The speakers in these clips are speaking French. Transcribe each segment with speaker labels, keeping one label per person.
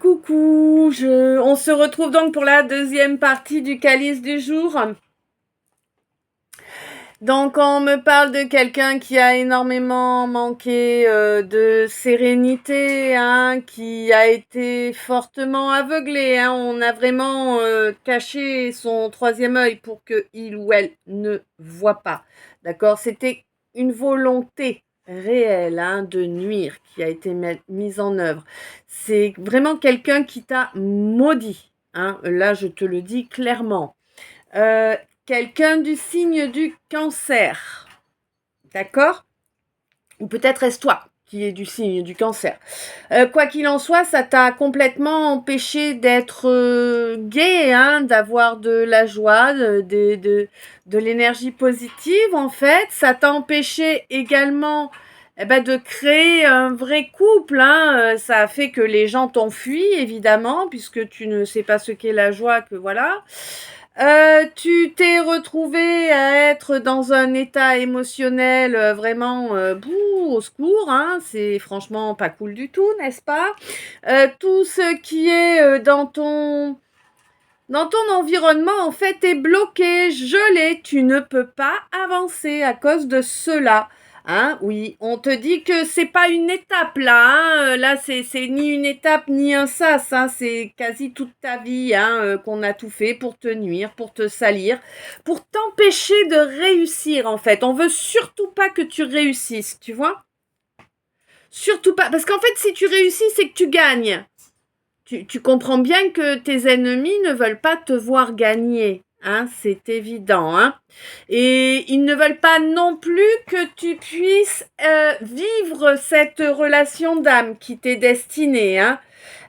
Speaker 1: Coucou, on se retrouve donc pour la deuxième partie du calice du jour. Donc on me parle de quelqu'un qui a énormément manqué de sérénité, hein, qui a été fortement aveuglé. Hein. On a vraiment caché son troisième œil pour qu'il ou elle ne voit pas. D'accord? C'était une volonté réelle, hein, de nuire qui a été mise en œuvre. C'est vraiment quelqu'un qui t'a maudit. Hein. Là, je te le dis clairement. Euh, Quelqu'un du signe du cancer. D'accord? Ou peut-être est-ce toi qui est du signe du cancer. Quoi qu'il en soit, ça t'a complètement empêché d'être gai, hein, d'avoir de la joie, de l'énergie positive en fait. Ça t'a empêché également de créer un vrai couple. Hein. Ça a fait que les gens t'ont fui, évidemment, puisque tu ne sais pas ce qu'est la joie, que voilà. Tu t'es retrouvé à être dans un état émotionnel vraiment au secours, hein, c'est franchement pas cool du tout, n'est-ce pas? Tout ce qui est dans ton environnement, en fait, est bloqué, gelé. Tu ne peux pas avancer à cause de cela. Hein, oui, on te dit que c'est pas une étape là. Hein. Là, c'est ni une étape ni un sas. Hein. C'est quasi toute ta vie qu'on a tout fait pour te nuire, pour te salir, pour t'empêcher de réussir en fait. On veut surtout pas que tu réussisses, tu vois? Surtout pas. Parce qu'en fait, si tu réussis, c'est que tu gagnes. Tu comprends bien que tes ennemis ne veulent pas te voir gagner, hein, c'est évident, hein. Et ils ne veulent pas non plus que tu puisses vivre cette relation d'âme qui t'est destinée, hein.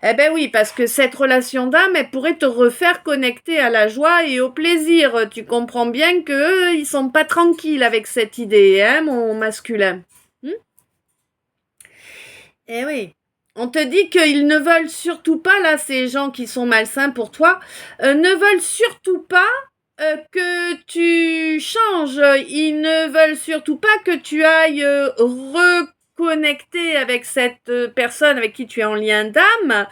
Speaker 1: Eh ben oui, parce que cette relation d'âme, elle pourrait te refaire connecter à la joie et au plaisir. Tu comprends bien qu'eux, ils sont pas tranquilles avec cette idée, hein, mon masculin. Eh oui. On te dit qu'ils ne veulent surtout pas, là, ces gens qui sont malsains pour toi, ne veulent surtout pas que tu changes. Ils ne veulent surtout pas que tu ailles reconnecter avec cette personne avec qui tu es en lien d'âme.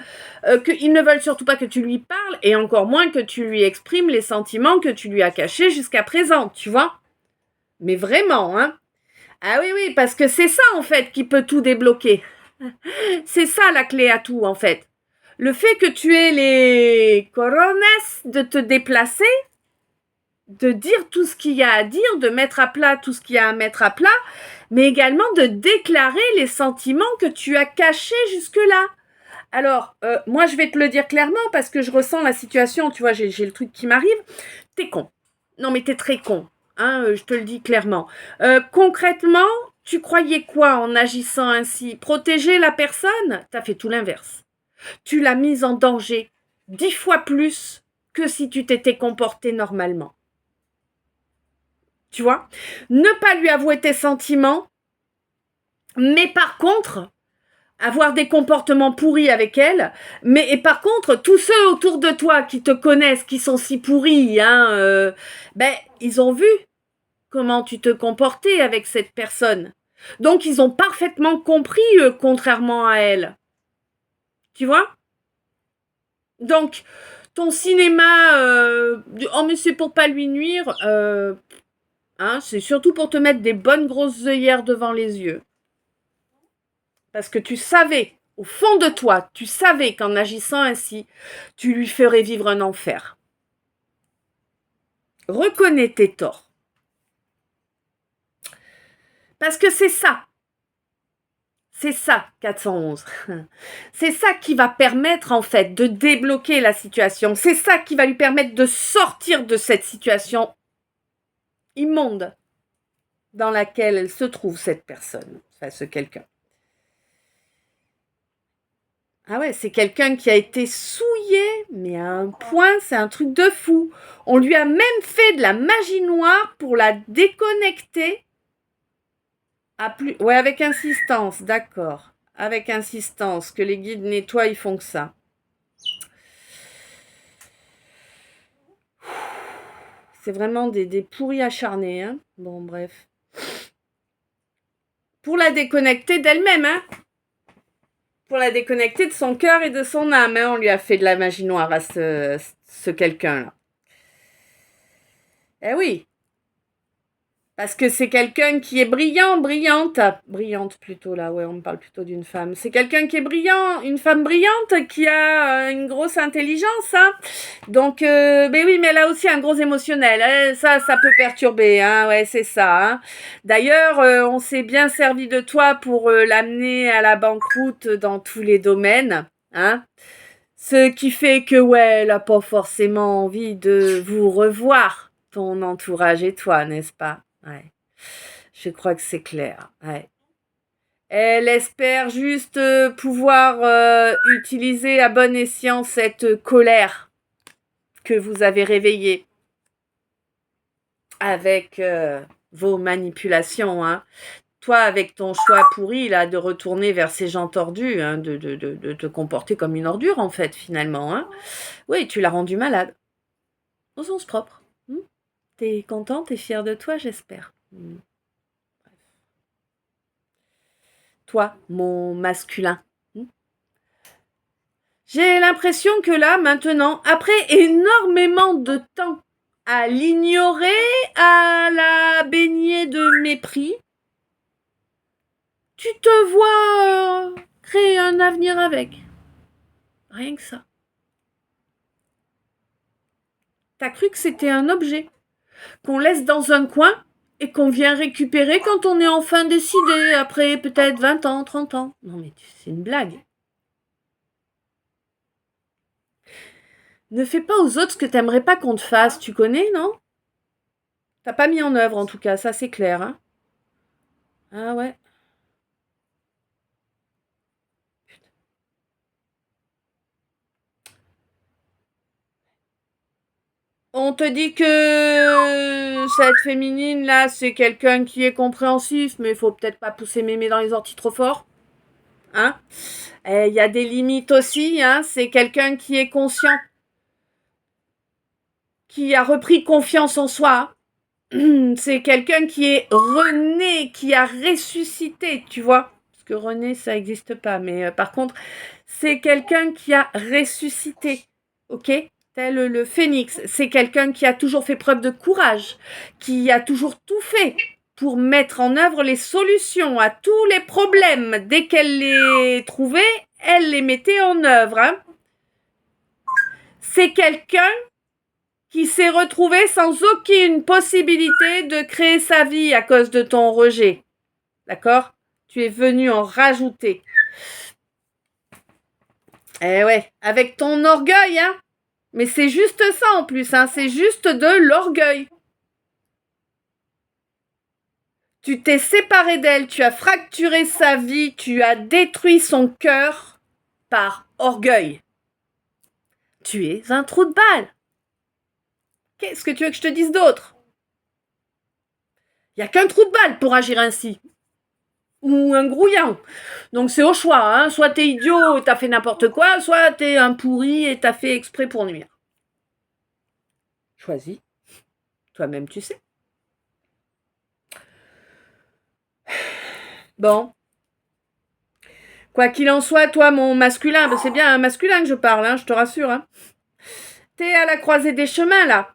Speaker 1: Ils ne veulent surtout pas que tu lui parles et encore moins que tu lui exprimes les sentiments que tu lui as cachés jusqu'à présent, tu vois? Mais vraiment, hein? Ah oui, oui, parce que c'est ça, en fait, qui peut tout débloquer. C'est ça la clé à tout en fait. Le fait que tu aies les corones de te déplacer, de dire tout ce qu'il y a à dire, de mettre à plat tout ce qu'il y a à mettre à plat, mais également de déclarer les sentiments que tu as cachés jusque-là. Alors, moi je vais te le dire clairement parce que je ressens la situation, tu vois, j'ai le truc qui m'arrive. T'es con. Non mais t'es très con. Hein, je te le dis clairement. Concrètement, tu croyais quoi en agissant ainsi? Protéger la personne? T'as fait tout l'inverse. Tu l'as mise en danger 10 fois plus que si tu t'étais comporté normalement. Tu vois? Ne pas lui avouer tes sentiments, mais par contre, avoir des comportements pourris avec elle, et par contre, tous ceux autour de toi qui te connaissent, qui sont si pourris, hein, ils ont vu comment tu te comportais avec cette personne. Donc, ils ont parfaitement compris, contrairement à elle. Tu vois? Donc, ton cinéma, oh mais c'est pour pas lui nuire, hein, c'est surtout pour te mettre des bonnes grosses œillères devant les yeux. Parce que tu savais, au fond de toi, tu savais qu'en agissant ainsi, tu lui ferais vivre un enfer. Reconnais tes torts. Parce que c'est ça. C'est ça, 411. C'est ça qui va permettre, en fait, de débloquer la situation. C'est ça qui va lui permettre de sortir de cette situation immonde dans laquelle elle se trouve, cette personne. Enfin, ce quelqu'un. Ah ouais, c'est quelqu'un qui a été souillé, mais à un point, c'est un truc de fou. On lui a même fait de la magie noire pour la déconnecter. Ouais, avec insistance, d'accord. Avec insistance, que les guides nettoient, ils font que ça. C'est vraiment des pourris acharnés, hein. Bon, bref. Pour la déconnecter d'elle-même, hein. pour la déconnecter de son cœur et de son âme. Hein. On lui a fait de la magie noire à ce quelqu'un-là. Eh oui. Parce que c'est quelqu'un qui est brillante plutôt là, ouais, on me parle plutôt d'une femme. C'est quelqu'un qui est brillant, une femme brillante qui a une grosse intelligence, hein. Donc, ben oui, mais elle a aussi un gros émotionnel. Hein. Ça peut perturber, hein, ouais, c'est ça. Hein. D'ailleurs, on s'est bien servi de toi pour l'amener à la banqueroute dans tous les domaines, hein. Ce qui fait que, ouais, elle a pas forcément envie de vous revoir, ton entourage et toi, n'est-ce pas? Ouais. Je crois que c'est clair. Ouais. Elle espère juste pouvoir utiliser à bon escient cette colère que vous avez réveillée avec vos manipulations. Hein. Toi, avec ton choix pourri là, de retourner vers ces gens tordus, hein, de te comporter comme une ordure en fait, finalement. Hein. Oui, tu l'as rendu malade. Au sens propre. T'es content, t'es fier de toi, j'espère. Toi, mon masculin. J'ai l'impression que là, maintenant, après énormément de temps à l'ignorer, à la baigner de mépris, tu te vois créer un avenir avec. Rien que ça. T'as cru que c'était un objet qu'on laisse dans un coin et qu'on vient récupérer quand on est enfin décidé, après peut-être 20 ans, 30 ans. Non mais c'est une blague. Ne fais pas aux autres ce que t'aimerais pas qu'on te fasse, tu connais, non? T'as pas mis en œuvre en tout cas, ça c'est clair. Hein. Ah ouais. On te dit que cette féminine là, c'est quelqu'un qui est compréhensif, mais il faut peut-être pas pousser mémé dans les orties trop fort. Hein? Il y a des limites aussi, hein. C'est quelqu'un qui est conscient, qui a repris confiance en soi. C'est quelqu'un qui est rené, qui a ressuscité, tu vois. Parce que rené, ça n'existe pas. Mais par contre, c'est quelqu'un qui a ressuscité. Ok? Tel le phénix. C'est quelqu'un qui a toujours fait preuve de courage, qui a toujours tout fait pour mettre en œuvre les solutions à tous les problèmes. Dès qu'elle les trouvait, elle les mettait en œuvre. Hein. C'est quelqu'un qui s'est retrouvé sans aucune possibilité de créer sa vie à cause de ton rejet. D'accord? Tu es venu en rajouter. Eh ouais, avec ton orgueil, hein? Mais c'est juste ça en plus, hein? C'est juste de l'orgueil. Tu t'es séparé d'elle, tu as fracturé sa vie, tu as détruit son cœur par orgueil. Tu es un trou de balle. Qu'est-ce que tu veux que je te dise d'autre? Il n'y a qu'un trou de balle pour agir ainsi. Ou un grouillant. Donc c'est au choix, hein. Soit t'es idiot et t'as fait n'importe quoi, soit t'es un pourri et t'as fait exprès pour nuire. Choisis. Toi-même tu sais. Bon. Quoi qu'il en soit, toi mon masculin, c'est bien un masculin que je parle, hein, je te rassure. Hein. T'es à la croisée des chemins là.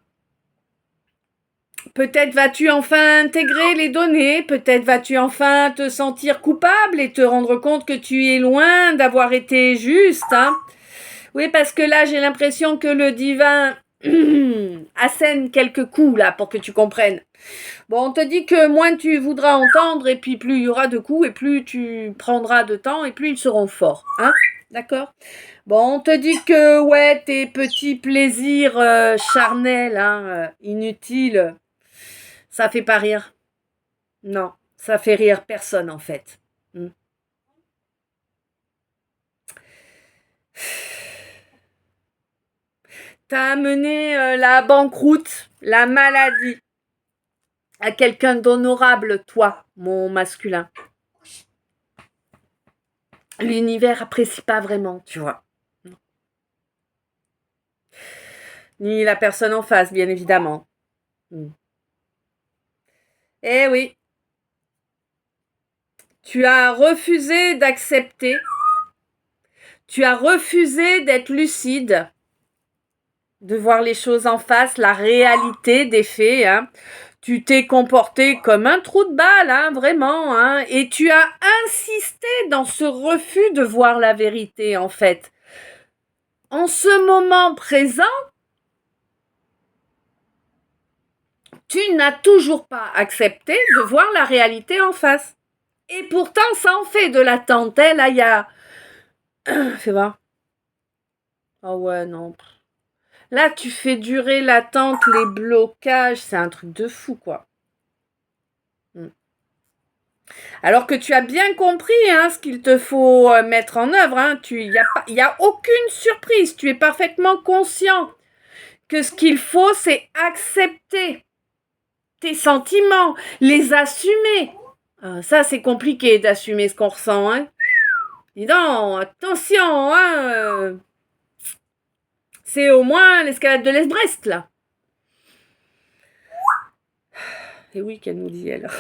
Speaker 1: Peut-être vas-tu enfin intégrer les données, peut-être vas-tu enfin te sentir coupable et te rendre compte que tu es loin d'avoir été juste. Hein. Oui, parce que là, j'ai l'impression que le divin assène quelques coups là pour que tu comprennes. Bon, on te dit que moins tu voudras entendre et puis plus il y aura de coups et plus tu prendras de temps et plus ils seront forts. Hein? D'accord? Bon, on te dit que ouais, tes petits plaisirs charnels, hein, inutiles, ça fait pas rire. Non, ça fait rire personne en fait. T'as amené la banqueroute, la maladie à quelqu'un d'honorable, toi, mon masculin. L'univers apprécie pas vraiment, tu vois. Ni la personne en face, bien évidemment. Eh oui. Tu as refusé d'accepter Tu as refusé d'être lucide, de voir les choses en face, la réalité des faits, hein. Tu t'es comporté comme un trou de balle, hein, vraiment, hein, et tu as insisté dans ce refus de voir la vérité, en fait. En ce moment présent, tu n'as toujours pas accepté de voir la réalité en face. Et pourtant, ça en fait de l'attente, hein, là, il y a... Fais voir. Oh ouais, non. Là, tu fais durer l'attente, les blocages, c'est un truc de fou, quoi. Alors que tu as bien compris hein, ce qu'il te faut mettre en œuvre. Hein. Il n'y a aucune surprise. Tu es parfaitement conscient que ce qu'il faut, c'est accepter tes sentiments, les assumer. Ça, c'est compliqué d'assumer ce qu'on ressent. Hein. Dis donc, attention. Hein, c'est au moins l'escalade de l'Est-Brest, là. Et oui, qu'elle nous dit, elle.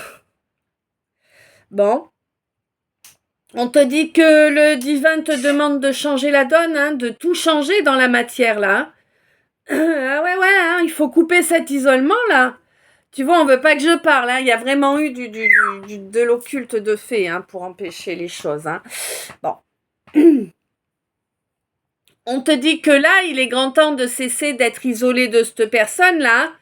Speaker 1: Bon. On te dit que le divin te demande de changer la donne, hein, de tout changer dans la matière, là. Ah ouais, hein, il faut couper cet isolement, là. Tu vois, on veut pas que je parle, hein. Il y a vraiment eu de l'occulte de fait, hein, pour empêcher les choses, hein. Bon. On te dit que là, il est grand temps de cesser d'être isolé de cette personne-là.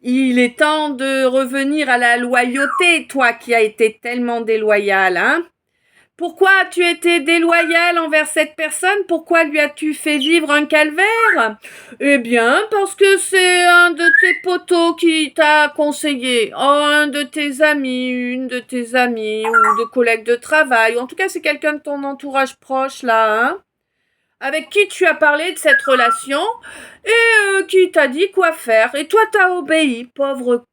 Speaker 1: Il est temps de revenir à la loyauté, toi qui as été tellement déloyal, hein. Pourquoi as-tu été déloyal envers cette personne? Pourquoi lui as-tu fait vivre un calvaire? Eh bien, parce que c'est un de tes potos qui t'a conseillé. Oh, un de tes amis, une de tes amies ou de collègues de travail. Ou en tout cas, c'est quelqu'un de ton entourage proche, là, hein, avec qui tu as parlé de cette relation et qui t'a dit quoi faire. Et toi, t'as obéi, pauvre.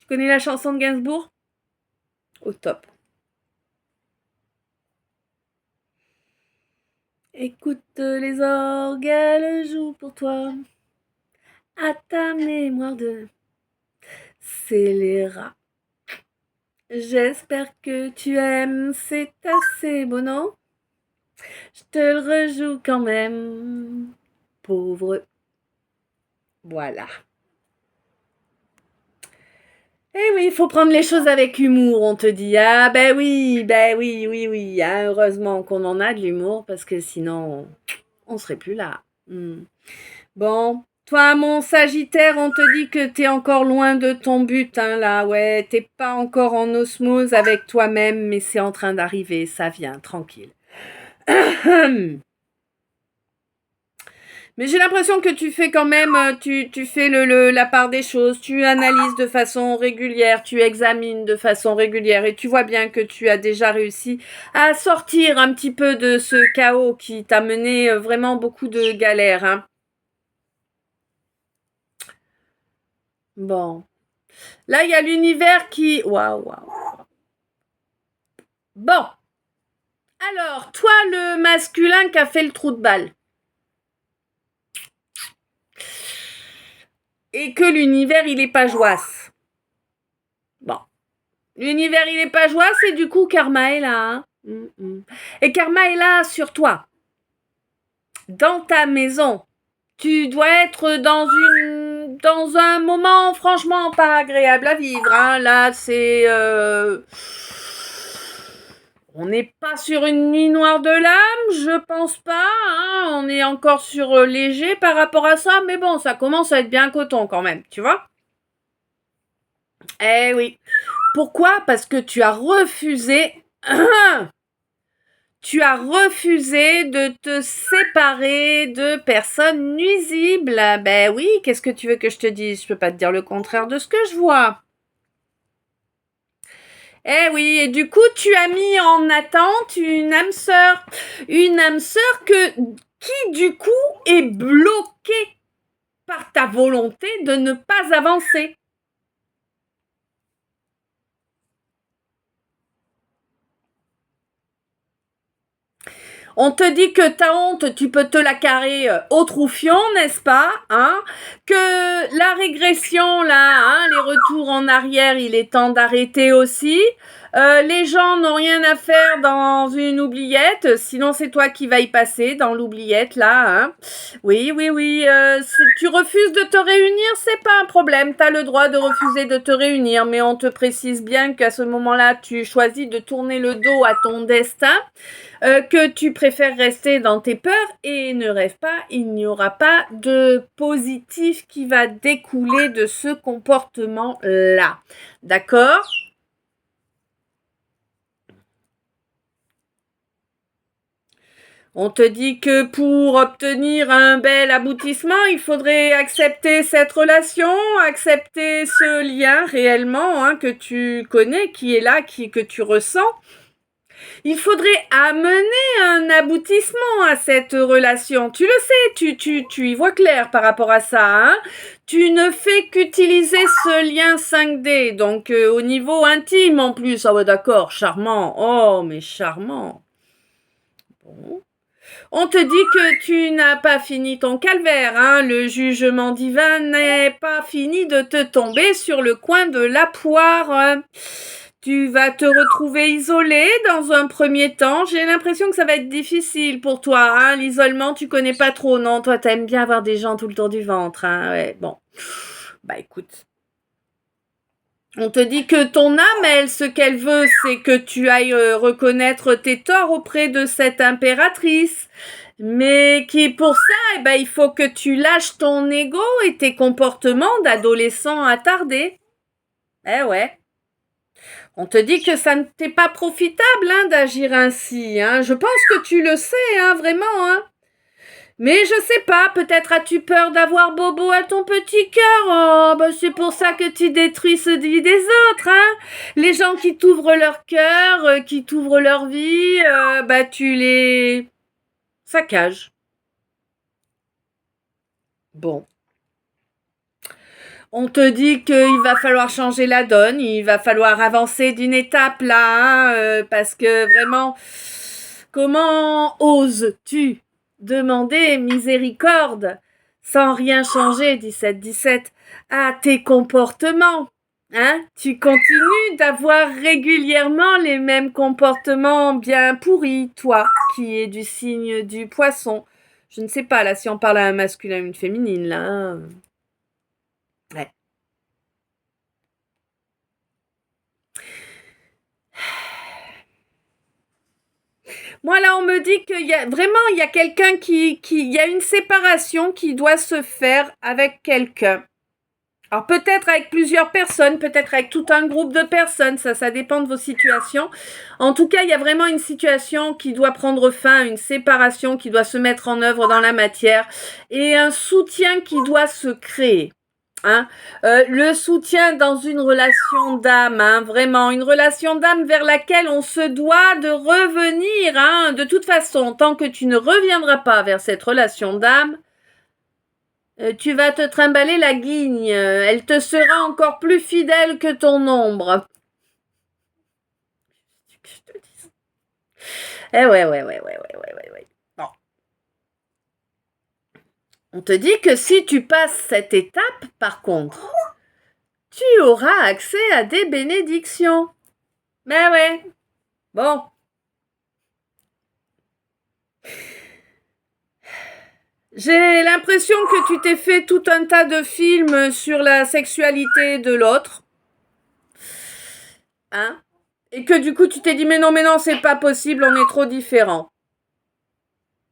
Speaker 1: Tu connais la chanson de Gainsbourg? Au top. Écoute les orgues, elles jouent pour toi. À ta mémoire de scélérat. J'espère que tu aimes, c'est assez beau, non? Je te le rejoue quand même, pauvre. Voilà. Eh oui, il faut prendre les choses avec humour, on te dit. Ah ben oui, oui. Ah, heureusement qu'on en a de l'humour, parce que sinon, on serait plus là. Bon, toi, mon Sagittaire, on te dit que t'es encore loin de ton but, hein, là, ouais. T'es pas encore en osmose avec toi-même, mais c'est en train d'arriver, ça vient, tranquille. Mais j'ai l'impression que tu fais quand même, tu fais la part des choses, tu analyses de façon régulière, tu examines de façon régulière et tu vois bien que tu as déjà réussi à sortir un petit peu de ce chaos qui t'a mené vraiment beaucoup de galères, hein. Bon. Là, il y a l'univers qui... Waouh. Bon. Alors, toi, le masculin qui a fait le trou de balle. Et que l'univers, il est pas joasse. Bon. L'univers, il est pas joasse et du coup, karma est là. Hein. Et karma est là sur toi. Dans ta maison. Tu dois être dans un moment franchement pas agréable à vivre. Hein. Là, c'est... On n'est pas sur une nuit noire de l'âme, je pense pas. Hein. On est encore sur léger par rapport à ça. Mais bon, ça commence à être bien coton quand même, tu vois. Eh oui. Pourquoi? Parce que tu as refusé... Tu as refusé de te séparer de personnes nuisibles. Ben oui, qu'est-ce que tu veux que je te dise? Je peux pas te dire le contraire de ce que je vois. Eh oui, et du coup, tu as mis en attente une âme sœur. Une âme sœur qui, du coup, est bloquée par ta volonté de ne pas avancer. On te dit que ta honte, tu peux te la carrer au troufion, n'est-ce pas? Hein? Que la régression, là, hein, les retours en arrière, il est temps d'arrêter aussi. Les gens n'ont rien à faire dans une oubliette, sinon c'est toi qui vas y passer dans l'oubliette là. Hein. Oui, oui, oui. Tu refuses de te réunir, c'est pas un problème. Tu as le droit de refuser de te réunir, mais on te précise bien qu'à ce moment-là, tu choisis de tourner le dos à ton destin, que tu préfères rester dans tes peurs et ne rêve pas, il n'y aura pas de positif qui va découler de ce comportement-là. D'accord ? On te dit que pour obtenir un bel aboutissement, il faudrait accepter cette relation, accepter ce lien réellement que tu connais, qui est là, que tu ressens. Il faudrait amener un aboutissement à cette relation. Tu le sais, tu y vois clair par rapport à ça. Hein. Tu ne fais qu'utiliser ce lien 5D, donc au niveau intime en plus. Ah ouais d'accord, charmant. Oh mais charmant. Bon. On te dit que tu n'as pas fini ton calvaire, hein. Le jugement divin n'est pas fini de te tomber sur le coin de la poire. Tu vas te retrouver isolé dans un premier temps. J'ai l'impression que ça va être difficile pour toi. Hein. L'isolement, tu connais pas trop. Non, toi, t'aimes bien avoir des gens tout le tour du ventre. Hein. Ouais, bon. Bah écoute. On te dit que ton âme, elle, ce qu'elle veut, c'est que tu ailles reconnaître tes torts auprès de cette impératrice. Mais qui pour ça, il faut que tu lâches ton ego et tes comportements d'adolescent attardé. Eh ouais. On te dit que ça ne t'est pas profitable d'agir ainsi. Hein. Je pense que tu le sais, vraiment. Hein. Mais je sais pas, peut-être as-tu peur d'avoir bobo à ton petit cœur. Oh, c'est pour ça que tu détruis celui des autres. Hein. Les gens qui t'ouvrent leur cœur, qui t'ouvrent leur vie, tu les saccages. Bon. On te dit qu'il va falloir changer la donne, il va falloir avancer d'une étape là, parce que vraiment, comment oses-tu demander miséricorde sans rien changer, 17-17, à tes comportements? Hein? Tu continues d'avoir régulièrement les mêmes comportements bien pourris, toi, qui es du signe du poisson. Je ne sais pas, là, si on parle à un masculin ou une féminine, là. Hein. Ouais. Moi, là, on me dit qu'il y a quelqu'un il y a une séparation qui doit se faire avec quelqu'un. Alors, peut-être avec plusieurs personnes, peut-être avec tout un groupe de personnes, ça dépend de vos situations. En tout cas, il y a vraiment une situation qui doit prendre fin, une séparation qui doit se mettre en œuvre dans la matière et un soutien qui doit se créer. Hein, le soutien dans une relation d'âme, vraiment une relation d'âme vers laquelle on se doit de revenir. De toute façon, tant que tu ne reviendras pas vers cette relation d'âme, tu vas te trimballer la guigne. Elle te sera encore plus fidèle que ton ombre. Je te dis. Ouais. Bon. On te dit que si tu passes cette étape, par contre, tu auras accès à des bénédictions. Mais ouais. Bon. J'ai l'impression que tu t'es fait tout un tas de films sur la sexualité de l'autre. Hein? Et que du coup, tu t'es dit, mais non, c'est pas possible, on est trop différents.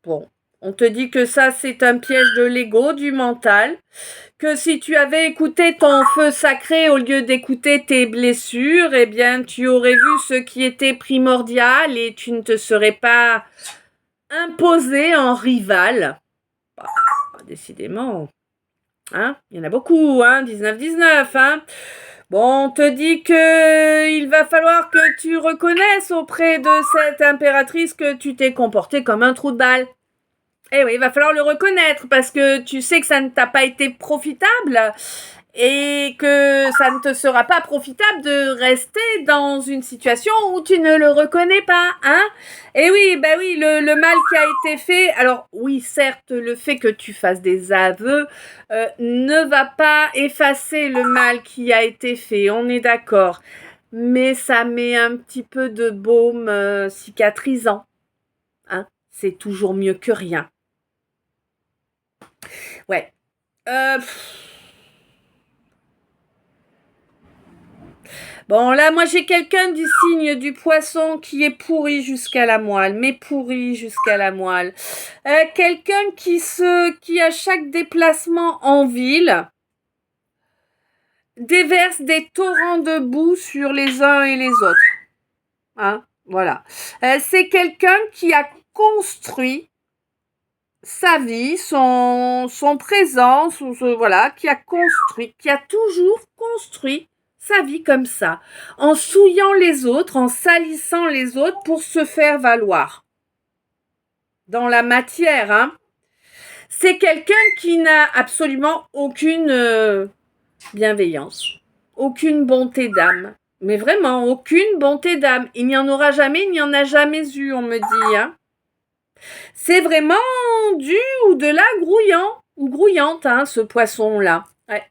Speaker 1: Bon. On te dit que ça, c'est un piège de l'ego, du mental. Que si tu avais écouté ton feu sacré au lieu d'écouter tes blessures, eh bien, tu aurais vu ce qui était primordial et tu ne te serais pas imposé en rival. Décidément. Hein? Il y en a beaucoup, 19-19, Bon, on te dit que il va falloir que tu reconnaisses auprès de cette impératrice que tu t'es comporté comme un trou de balle. Eh oui, il va falloir le reconnaître parce que tu sais que ça ne t'a pas été profitable et que ça ne te sera pas profitable de rester dans une situation où tu ne le reconnais pas, Et oui, le mal qui a été fait, alors oui, certes, le fait que tu fasses des aveux ne va pas effacer le mal qui a été fait, on est d'accord. mais ça met un petit peu de baume cicatrisant. Hein, c'est toujours mieux que rien. Ouais. Bon, là, moi, j'ai quelqu'un du signe du poisson qui est pourri jusqu'à la moelle, mais pourri jusqu'à la moelle. Quelqu'un qui, à chaque déplacement en ville, déverse des torrents de boue sur les uns et les autres. Hein, voilà. C'est quelqu'un qui a construit sa vie, son présent, voilà, qui a toujours construit sa vie comme ça, en souillant les autres, en salissant les autres pour se faire valoir. Dans la matière, hein. C'est quelqu'un qui n'a absolument aucune bienveillance, aucune bonté d'âme. Mais vraiment, aucune bonté d'âme. Il n'y en aura jamais, il n'y en a jamais eu, on me dit, hein. C'est vraiment du ou de la grouillant ou grouillante, hein, ce poisson-là. Ouais.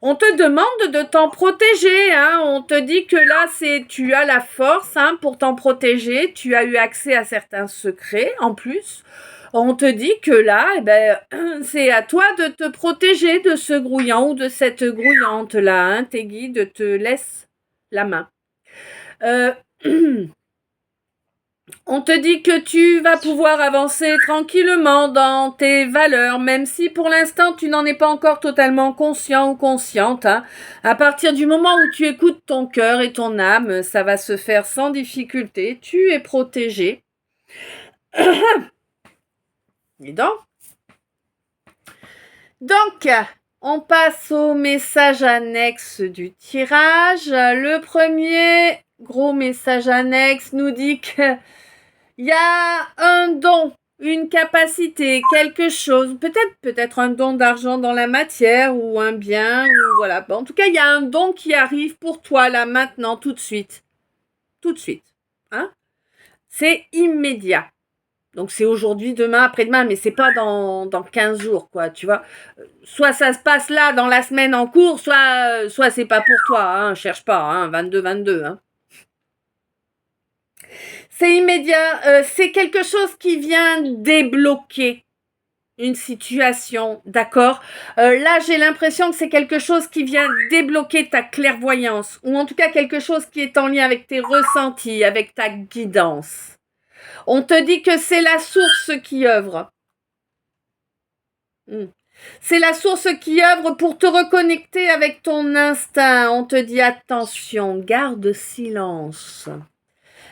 Speaker 1: On te demande de t'en protéger, hein. On te dit que là, tu as la force, hein, pour t'en protéger. Tu as eu accès à certains secrets, en plus. On te dit que là, c'est à toi de te protéger de ce grouillant ou de cette grouillante-là, hein. Tes guides te laissent la main. On te dit que tu vas pouvoir avancer tranquillement dans tes valeurs, même si pour l'instant tu n'en es pas encore totalement conscient ou consciente. Hein. À partir du moment où tu écoutes ton cœur et ton âme, ça va se faire sans difficulté. Tu es protégé. Dis donc, on passe au message annexe du tirage. Le premier gros message annexe nous dit que il y a un don, une capacité, quelque chose, peut-être un don d'argent dans la matière ou un bien, ou voilà. En tout cas, il y a un don qui arrive pour toi là, maintenant, tout de suite. Tout de suite. Hein? C'est immédiat. Donc c'est aujourd'hui, demain, après-demain, mais c'est pas dans 15 jours, quoi, tu vois. Soit ça se passe là, dans la semaine en cours, soit c'est pas pour toi, hein, cherche pas, hein, 22, hein. C'est immédiat, c'est quelque chose qui vient débloquer une situation, d'accord? Là, j'ai l'impression que c'est quelque chose qui vient débloquer ta clairvoyance, ou en tout cas quelque chose qui est en lien avec tes ressentis, avec ta guidance. On te dit que c'est la source qui œuvre. C'est la source qui œuvre pour te reconnecter avec ton instinct. On te dit attention, garde silence.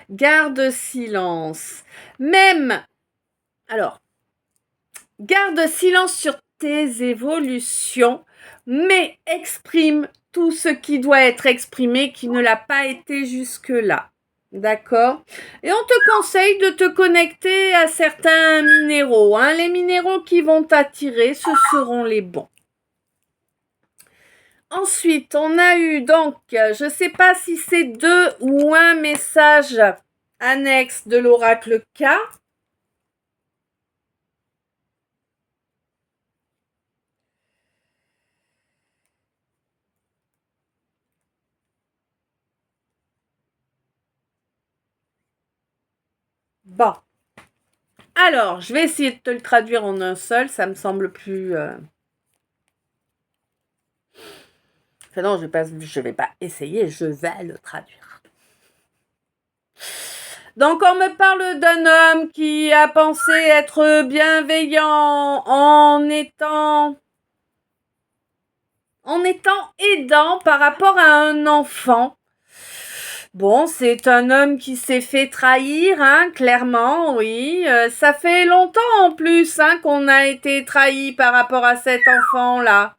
Speaker 1: Garde silence. Garde silence sur tes évolutions, mais exprime tout ce qui doit être exprimé, qui ne l'a pas été jusque-là. D'accord? Et on te conseille de te connecter à certains minéraux. Hein. Les minéraux qui vont t'attirer, ce seront les bons. Ensuite, on a eu donc, je ne sais pas si c'est 2 ou un message annexe de l'oracle K. Bon. Alors, je vais essayer de te le traduire en un seul, ça me semble plus... Enfin non, je vais pas essayer, je vais le traduire. Donc, on me parle d'un homme qui a pensé être bienveillant en étant aidant par rapport à un enfant. Bon, c'est un homme qui s'est fait trahir, hein, clairement, oui. Ça fait longtemps en plus, hein, qu'on a été trahi par rapport à cet enfant-là.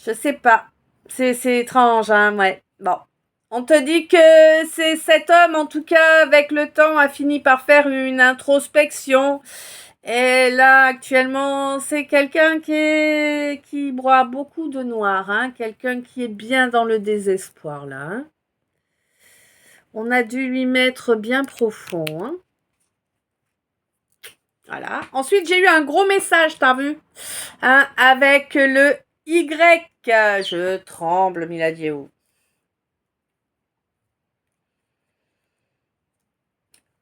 Speaker 1: Je sais pas. C'est étrange, hein, ouais. Bon. On te dit que c'est cet homme, en tout cas, avec le temps, a fini par faire une introspection. Et là, actuellement, c'est quelqu'un qui broie beaucoup de noir, hein. Quelqu'un qui est bien dans le désespoir, là, hein. On a dû lui mettre bien profond, hein. Voilà. Ensuite, j'ai eu un gros message, t'as vu, hein, avec le Y. Je tremble, Miladieu.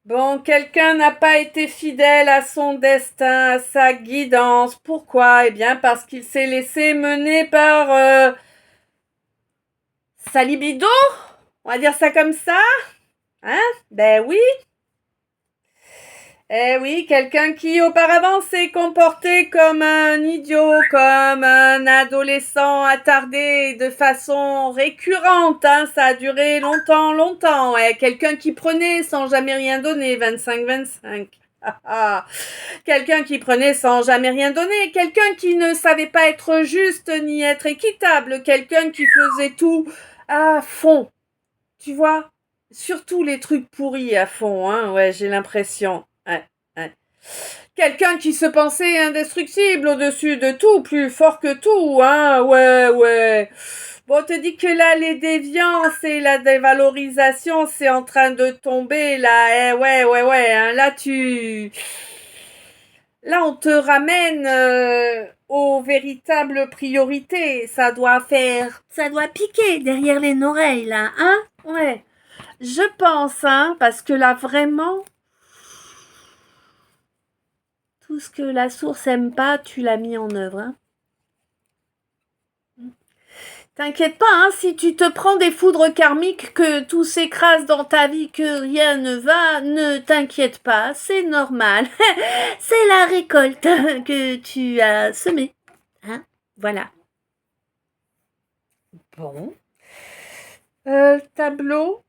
Speaker 1: Bon, quelqu'un n'a pas été fidèle à son destin, à sa guidance. Pourquoi? Eh bien, parce qu'il s'est laissé mener par sa libido. On va dire ça comme ça. Hein? Ben oui. Eh oui, quelqu'un qui auparavant s'est comporté comme un idiot, comme un adolescent attardé de façon récurrente, hein, ça a duré longtemps, longtemps. Quelqu'un qui prenait sans jamais rien donner, 25-25. Quelqu'un qui prenait sans jamais rien donner, quelqu'un qui ne savait pas être juste ni être équitable, quelqu'un qui faisait tout à fond, tu vois, surtout les trucs pourris à fond, hein, ouais, j'ai l'impression. Ouais, ouais. Quelqu'un qui se pensait indestructible au-dessus de tout, plus fort que tout, hein, ouais, ouais. Bon, on te dit que là, les déviances et la dévalorisation, c'est en train de tomber, là, ouais, ouais, ouais, hein, là, on te ramène aux véritables priorités, ça doit piquer derrière les oreilles, là, hein, ouais. Je pense, hein, parce que là, vraiment, tout ce que la source aime pas, tu l'as mis en œuvre. Hein. T'inquiète pas, hein, si tu te prends des foudres karmiques, que tout s'écrase dans ta vie, que rien ne va, ne t'inquiète pas, c'est normal. C'est la récolte que tu as semée. Hein, voilà. Bon. Tableau.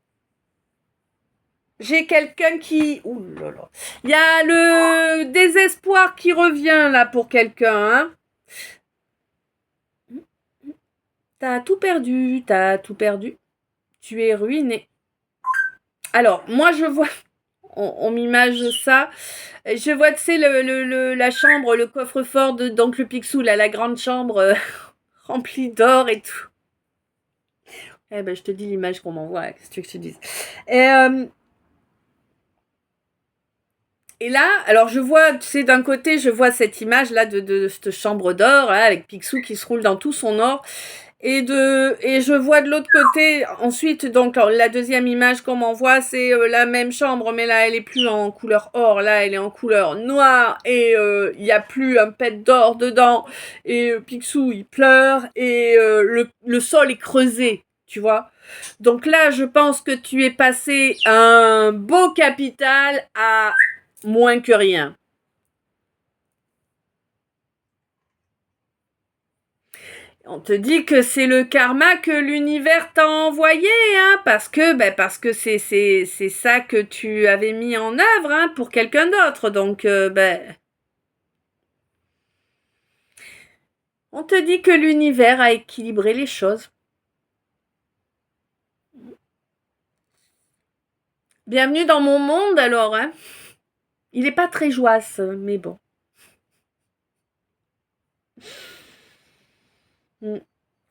Speaker 1: J'ai quelqu'un qui... Ouh là là. Il y a le désespoir qui revient là pour quelqu'un. Hein. T'as tout perdu, Tu es ruiné. Alors, moi, je vois... On m'image ça. Je vois, tu sais, la chambre, le coffre-fort d'Oncle Picsou, là, la grande chambre remplie d'or et tout. Eh ben, je te dis l'image qu'on m'envoie. Qu'est-ce que tu veux que je te dise? Et là, alors je vois, tu sais, d'un côté, je vois cette image-là de cette chambre d'or, là, avec Picsou qui se roule dans tout son or. Et je vois de l'autre côté, ensuite, donc, la deuxième image qu'on m'envoie, c'est la même chambre, mais là, elle est plus en couleur or, là, elle est en couleur noire, et il n'y a plus un pet d'or dedans, et Picsou, il pleure, et le sol est creusé, tu vois. Donc là, je pense que tu es passé un beau capital à moins que rien. On te dit que c'est le karma que l'univers t'a envoyé, hein, parce que c'est ça que tu avais mis en œuvre, hein, pour quelqu'un d'autre. Donc, on te dit que l'univers a équilibré les choses. Bienvenue dans mon monde, alors, hein. Il n'est pas très joyeux, mais bon.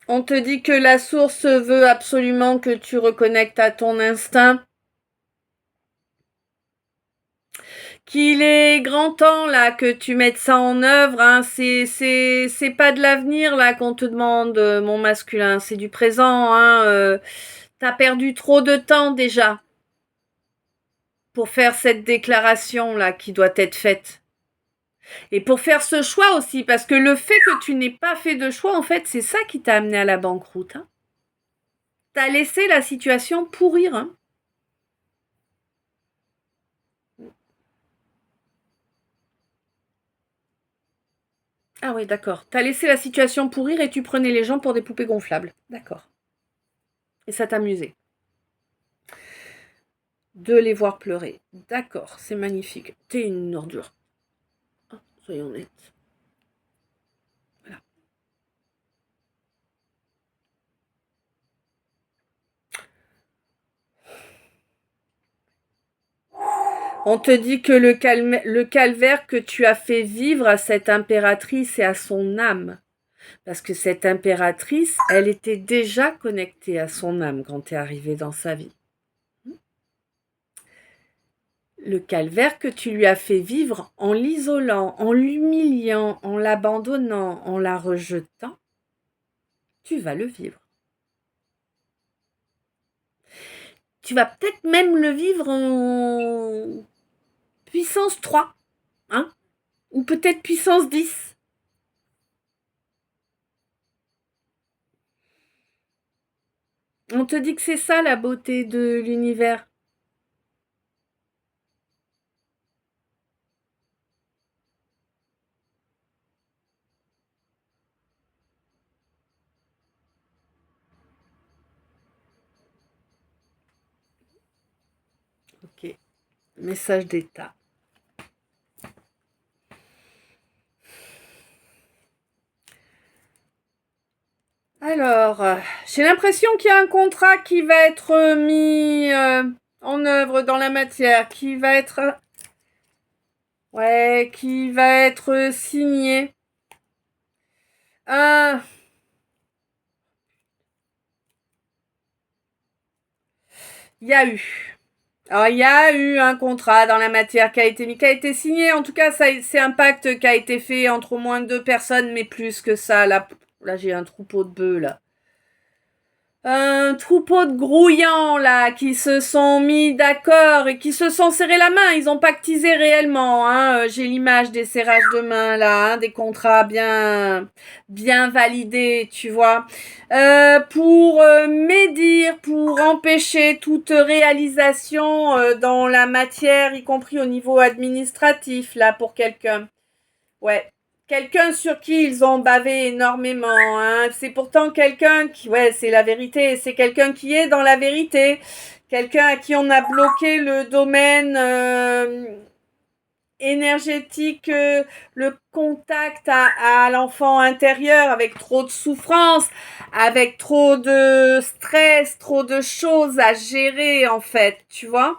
Speaker 1: On te dit que la source veut absolument que tu reconnectes à ton instinct. Qu'il est grand temps là que tu mettes ça en œuvre, hein. C'est pas de l'avenir là qu'on te demande, mon masculin, c'est du présent, hein. T'as perdu trop de temps déjà pour faire cette déclaration là qui doit être faite. Et pour faire ce choix aussi, parce que le fait que tu n'aies pas fait de choix, en fait, c'est ça qui t'a amené à la banqueroute. Hein. T'as laissé la situation pourrir. Hein. Ah oui, d'accord. T'as laissé la situation pourrir et tu prenais les gens pour des poupées gonflables. D'accord. Et ça t'amusait. De les voir pleurer. D'accord, c'est magnifique. T'es une ordure. Oh, soyons honnêtes. Voilà. On te dit que le calvaire que tu as fait vivre à cette impératrice et à son âme. Parce que cette impératrice, elle était déjà connectée à son âme quand tu es arrivé dans sa vie. Le calvaire que tu lui as fait vivre en l'isolant, en l'humiliant, en l'abandonnant, en la rejetant, tu vas le vivre. Tu vas peut-être même le vivre puissance 3, hein, ou peut-être puissance 10. On te dit que c'est ça la beauté de l'univers. Ok, message d'état. Alors, j'ai l'impression qu'il y a un contrat qui va être mis en œuvre dans la matière, qui va être, ouais, qui va être signé. Il y a eu. Alors, il y a eu un contrat dans la matière qui a été signé. En tout cas, c'est un pacte qui a été fait entre au moins 2 personnes, mais plus que ça. Là j'ai un troupeau de bœufs, là. Un troupeau de grouillants, là, qui se sont mis d'accord et qui se sont serrés la main. Ils ont pactisé réellement, hein. J'ai l'image des serrages de main, là, hein, des contrats bien validés, tu vois. Pour médire, pour empêcher toute réalisation dans la matière, y compris au niveau administratif, là, pour quelqu'un. Ouais. Quelqu'un sur qui ils ont bavé énormément, hein. C'est pourtant quelqu'un qui, ouais, c'est la vérité. C'est quelqu'un qui est dans la vérité. Quelqu'un à qui on a bloqué le domaine énergétique, le contact à l'enfant intérieur avec trop de souffrance, avec trop de stress, trop de choses à gérer, en fait, tu vois.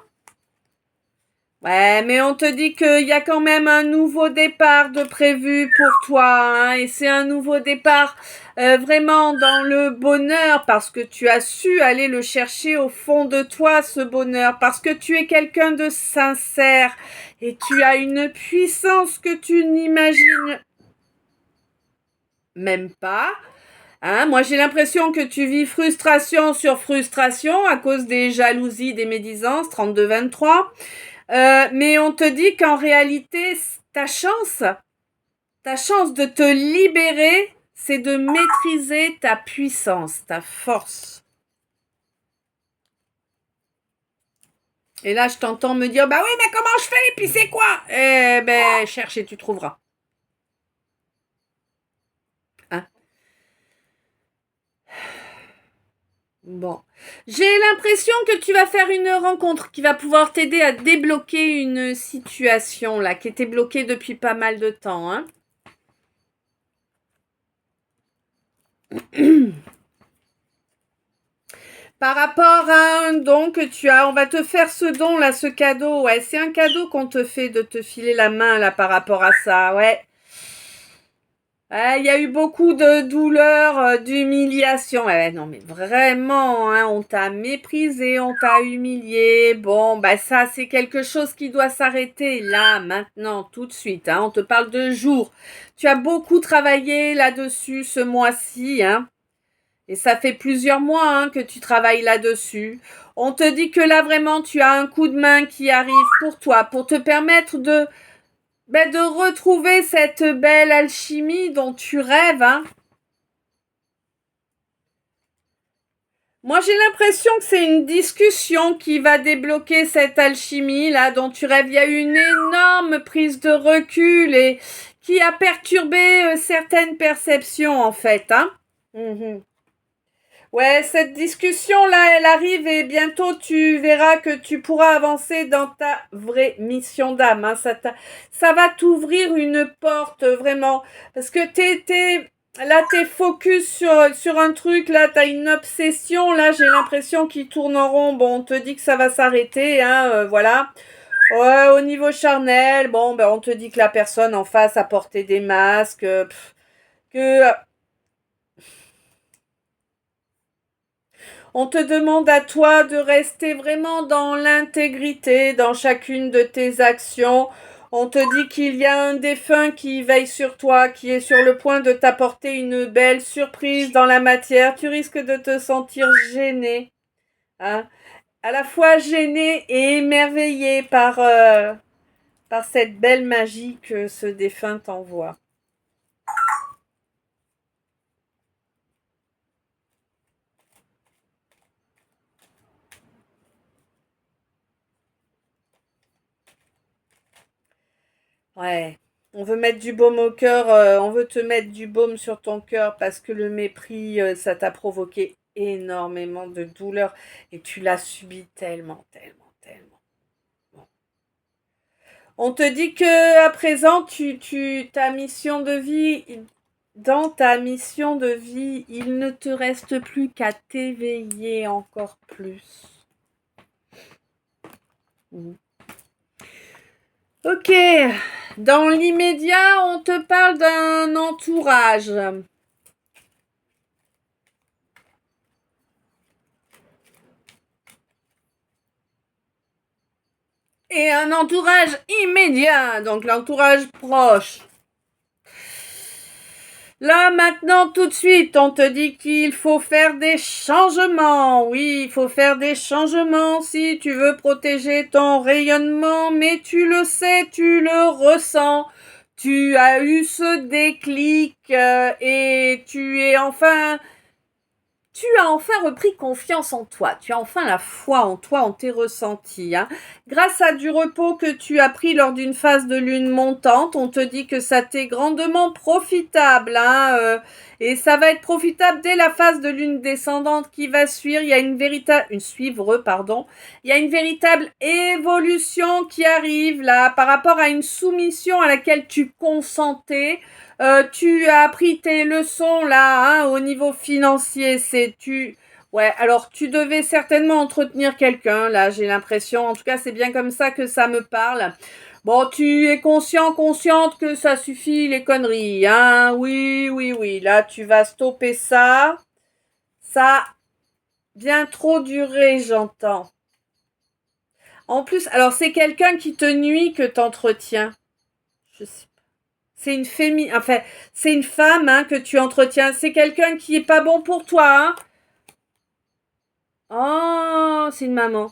Speaker 1: Ouais, mais on te dit qu'il y a quand même un nouveau départ de prévu pour toi, hein, et c'est un nouveau départ vraiment dans le bonheur parce que tu as su aller le chercher au fond de toi, ce bonheur, parce que tu es quelqu'un de sincère et tu as une puissance que tu n'imagines même pas. Hein, moi, j'ai l'impression que tu vis frustration sur frustration à cause des jalousies, des médisances, 32-23. Mais on te dit qu'en réalité, ta chance de te libérer, c'est de maîtriser ta puissance, ta force. Et là, je t'entends me dire, bah oui, mais comment je fais? Et puis c'est quoi? Eh ben, cherche et tu trouveras. Hein? Bon. J'ai l'impression que tu vas faire une rencontre qui va pouvoir t'aider à débloquer une situation là, qui était bloquée depuis pas mal de temps, hein. Par rapport à un don que tu as, on va te faire ce don là, ce cadeau. Ouais, c'est un cadeau qu'on te fait de te filer la main là par rapport à ça. Ouais. Il y a eu beaucoup de douleurs, d'humiliation. Ouais, non mais vraiment, hein, on t'a méprisé, on t'a humilié. Bon, bah ça c'est quelque chose qui doit s'arrêter là, maintenant, tout de suite. Hein. On te parle de jours. Tu as beaucoup travaillé là-dessus ce mois-ci, hein. Et ça fait plusieurs mois hein, que tu travailles là-dessus. On te dit que là vraiment tu as un coup de main qui arrive pour toi, pour te permettre de retrouver cette belle alchimie dont tu rêves. Hein. Moi j'ai l'impression que c'est une discussion qui va débloquer cette alchimie là dont tu rêves. Il y a eu une énorme prise de recul et qui a perturbé certaines perceptions en fait. Hein. Ouais, cette discussion-là, elle arrive et bientôt tu verras que tu pourras avancer dans ta vraie mission d'âme. Hein. Ça va t'ouvrir une porte vraiment. Parce que t'es focus sur un truc, là, t'as une obsession, là, j'ai l'impression qu'il tourne en rond. Bon, on te dit que ça va s'arrêter, hein, voilà. Ouais, au niveau charnel, bon, on te dit que la personne en face a porté des masques, que on te demande à toi de rester vraiment dans l'intégrité dans chacune de tes actions. On te dit qu'il y a un défunt qui veille sur toi, qui est sur le point de t'apporter une belle surprise dans la matière. Tu risques de te sentir gêné. Hein? À la fois gêné et émerveillé par par cette belle magie que ce défunt t'envoie. Ouais. On veut mettre du baume au cœur, on veut te mettre du baume sur ton cœur parce que le mépris, ça t'a provoqué énormément de douleur et tu l'as subi tellement, tellement, tellement. Bon. On te dit que à présent, ta mission de vie, dans ta mission de vie, il ne te reste plus qu'à t'éveiller encore plus. Ok, dans l'immédiat, on te parle d'un entourage. Et un entourage immédiat, donc l'entourage proche. Là, maintenant, tout de suite, on te dit qu'il faut faire des changements. Oui, il faut faire des changements si tu veux protéger ton rayonnement, mais tu le sais, tu le ressens. Tu as eu ce déclic et tu as enfin repris confiance en toi. Tu as enfin la foi en toi, en tes ressentis. Hein. Grâce à du repos que tu as pris lors d'une phase de lune montante, on te dit que ça t'est grandement profitable. Et ça va être profitable dès la phase de lune descendante qui va suivre. Il y a une véritable évolution qui arrive là par rapport à une soumission à laquelle tu consentais. Tu as appris tes leçons là, au niveau financier. Ouais, alors tu devais certainement entretenir quelqu'un là, j'ai l'impression. En tout cas, c'est bien comme ça que ça me parle. Bon, tu es consciente que ça suffit les conneries, hein. Oui, oui, oui. Là, tu vas stopper ça. Ça a bien trop duré, j'entends. En plus, alors c'est quelqu'un qui te nuit que t'entretiens. Je sais. C'est c'est une femme que tu entretiens. C'est quelqu'un qui est pas bon pour toi. Oh, c'est une maman.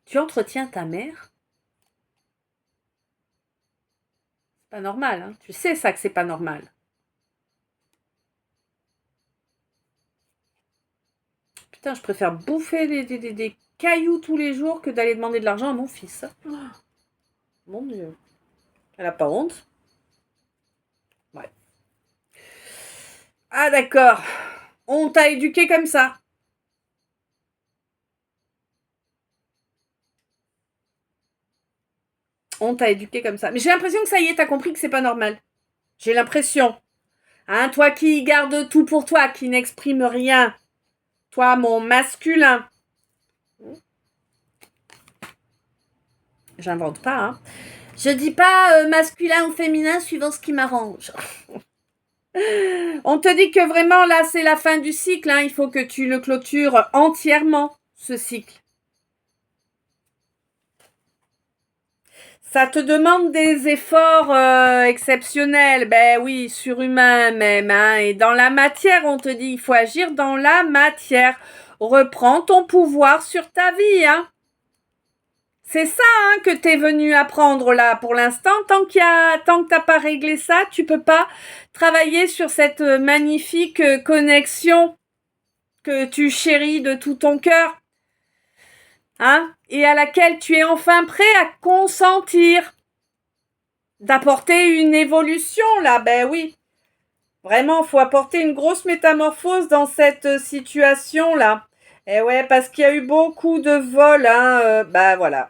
Speaker 1: Tu entretiens ta mère? C'est pas normal. Hein. Tu sais ça que c'est pas normal. Putain, je préfère bouffer des cailloux tous les jours que d'aller demander de l'argent à mon fils. Oh, mon Dieu. Elle a pas honte? Ouais. Ah d'accord. On t'a éduqué comme ça. On t'a éduqué comme ça. Mais j'ai l'impression que ça y est, t'as compris que c'est pas normal. J'ai l'impression. Hein, toi qui gardes tout pour toi, qui n'exprime rien. Toi, mon masculin. J'invente pas, hein. Je dis pas masculin ou féminin suivant ce qui m'arrange. On te dit que vraiment là c'est la fin du cycle, hein. Il faut que tu le clôtures entièrement, ce cycle. Ça te demande des efforts exceptionnels, ben oui, surhumains même. Hein. Et dans la matière, on te dit il faut agir dans la matière. Reprends ton pouvoir sur ta vie, hein. C'est ça que t'es venu apprendre là pour l'instant. Tant que t'as pas réglé ça, tu peux pas travailler sur cette magnifique connexion que tu chéris de tout ton cœur, hein, et à laquelle tu es enfin prêt à consentir d'apporter une évolution là. Ben oui, vraiment, faut apporter une grosse métamorphose dans cette situation là. Et ouais, parce qu'il y a eu beaucoup de vols, hein. Bah voilà.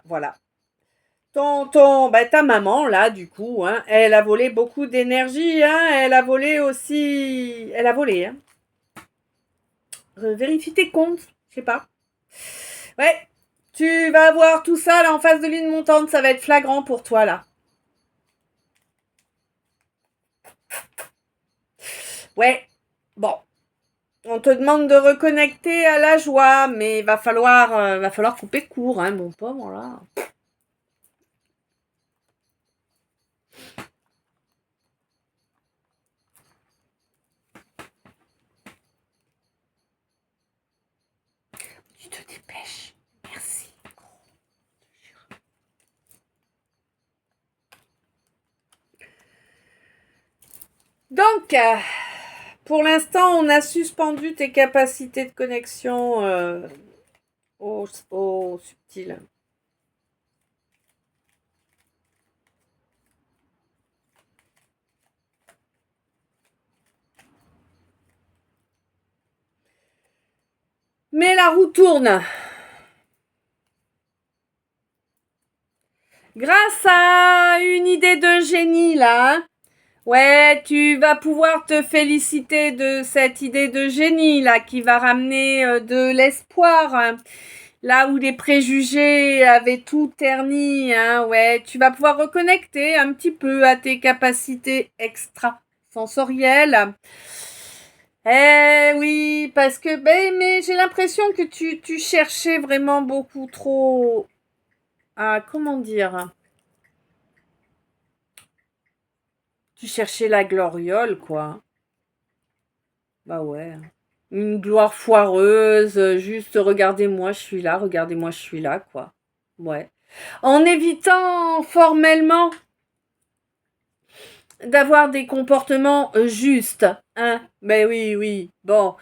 Speaker 1: Ta maman, là, du coup, hein, elle a volé beaucoup d'énergie, hein, elle a volé, hein. Vérifie tes comptes, je sais pas. Ouais, tu vas voir tout ça, là, en face de l'une montante, ça va être flagrant pour toi, là. Ouais, bon, on te demande de reconnecter à la joie, mais va falloir couper court, hein, mon pauvre, là. Tu te dépêches. Merci. Donc, pour l'instant, on a suspendu tes capacités de connexion au subtil. Mais la roue tourne. Grâce à une idée de génie, là. Ouais, tu vas pouvoir te féliciter de cette idée de génie, là, qui va ramener de l'espoir. Hein. Là où les préjugés avaient tout terni, hein, ouais, tu vas pouvoir reconnecter un petit peu à tes capacités extrasensorielles. Eh oui, parce que, mais j'ai l'impression que tu cherchais vraiment beaucoup trop à, comment dire, tu cherchais la gloriole, quoi. Bah ouais. Une gloire foireuse, juste regardez-moi, je suis là, regardez-moi, je suis là, quoi. Ouais. En évitant formellement d'avoir des comportements justes, hein. Ben oui, oui. Bon,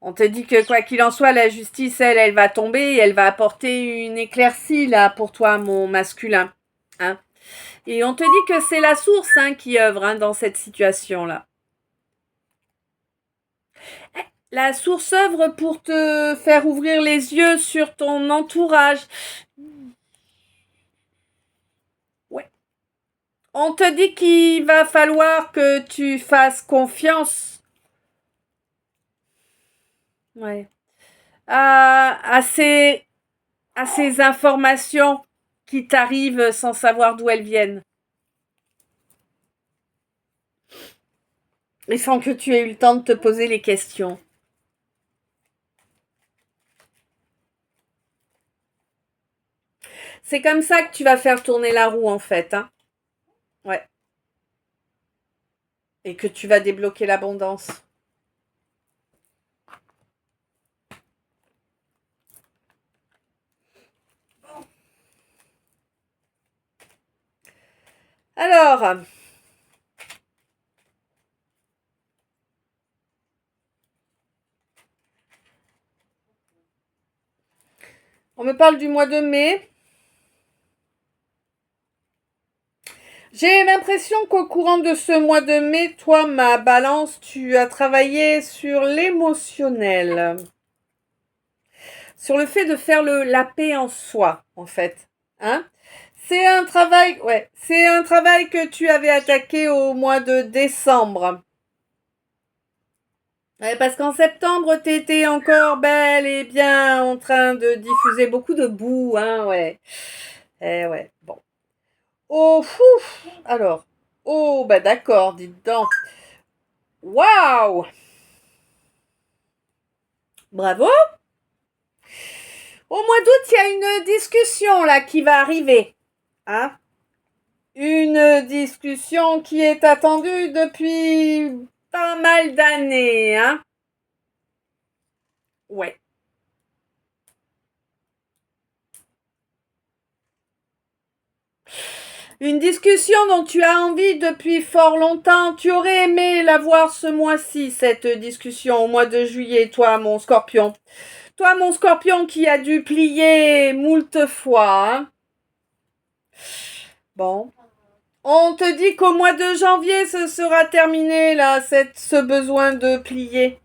Speaker 1: on te dit que quoi qu'il en soit, la justice, elle va tomber et elle va apporter une éclaircie là pour toi, mon masculin, hein. Et on te dit que c'est la source hein, qui œuvre hein, dans cette situation-là. La source œuvre pour te faire ouvrir les yeux sur ton entourage. Ouais. On te dit qu'il va falloir que tu fasses confiance. Ouais. À ces informations qui t'arrivent sans savoir d'où elles viennent. Et sans que tu aies eu le temps de te poser les questions. C'est comme ça que tu vas faire tourner la roue en fait. Hein. Ouais. Et que tu vas débloquer l'abondance. Alors, on me parle du mois de mai. J'ai l'impression qu'au courant de ce mois de mai, toi, ma balance, tu as travaillé sur l'émotionnel. Sur le fait de faire la paix en soi, en fait. Hein? C'est un travail, ouais, c'est un travail que tu avais attaqué au mois de décembre. Ouais, parce qu'en septembre, t'étais encore bel et bien en train de diffuser beaucoup de boue, hein, ouais. Eh ouais, bon. Oh, fou. Alors. Oh, bah d'accord, dites donc. Waouh! Bravo! Au mois d'août, il y a une discussion là qui va arriver. Hein? Une discussion qui est attendue depuis pas mal d'années, hein? Ouais. Une discussion dont tu as envie depuis fort longtemps. Tu aurais aimé la voir ce mois-ci, cette discussion, au mois de juillet, toi, mon scorpion. Toi, mon scorpion qui a dû plier moult fois. Hein? Bon. On te dit qu'au mois de janvier, ce sera terminé, là, ce besoin de plier.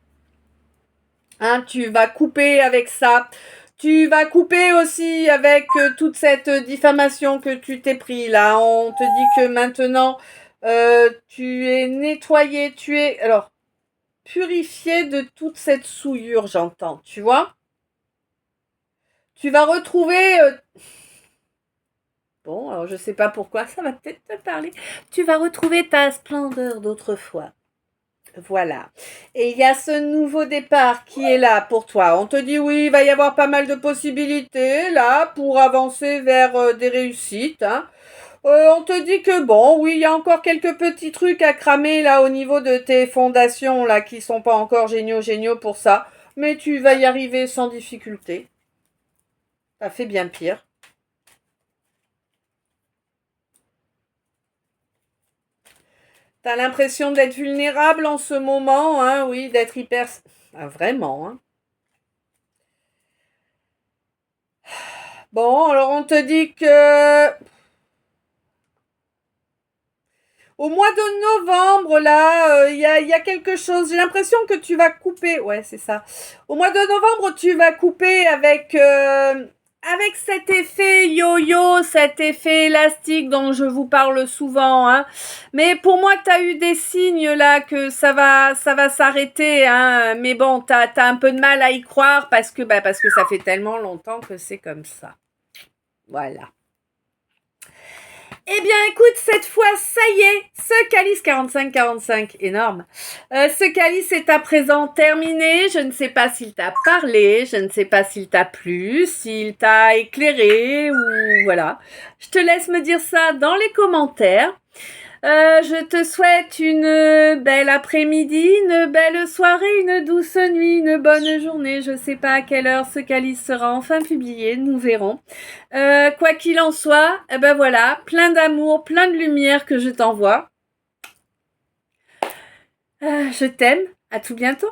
Speaker 1: Hein, tu vas couper avec ça. Tu vas couper aussi avec toute cette diffamation que tu t'es pris, là. On te dit que maintenant, tu es nettoyé, tu es... Alors, purifié de toute cette souillure, j'entends, tu vois? Tu vas retrouver... Bon, alors je sais pas pourquoi, ça va peut-être te parler. Tu vas retrouver ta splendeur d'autrefois. Voilà. Et il y a ce nouveau départ qui est là pour toi. On te dit oui, il va y avoir pas mal de possibilités là pour avancer vers des réussites. Hein. On te dit que bon, oui, il y a encore quelques petits trucs à cramer là au niveau de tes fondations là qui sont pas encore géniaux pour ça. Mais tu vas y arriver sans difficulté. Ça fait bien pire. T'as l'impression d'être vulnérable en ce moment, hein, oui, d'être hyper... Ah, vraiment, hein. Bon, alors on te dit que... Au mois de novembre, là, il y a quelque chose. J'ai l'impression que tu vas couper. Ouais, c'est ça. Au mois de novembre, tu vas couper avec cet effet yo-yo, cet effet élastique dont je vous parle souvent. Hein. Mais pour moi, tu as eu des signes là que ça va s'arrêter. Hein. Mais bon, tu as un peu de mal à y croire parce que ça fait tellement longtemps que c'est comme ça. Voilà. Eh bien, écoute, cette fois, ça y est, ce calice 45-45, énorme. Ce calice est à présent terminé. Je ne sais pas s'il t'a parlé, je ne sais pas s'il t'a plu, s'il t'a éclairé ou voilà. Je te laisse me dire ça dans les commentaires. Je te souhaite une belle après-midi, une belle soirée, une douce nuit, une bonne journée. Je ne sais pas à quelle heure ce calice sera enfin publié, nous verrons. Quoi qu'il en soit, eh ben voilà, plein d'amour, plein de lumière que je t'envoie. Je t'aime, à tout bientôt.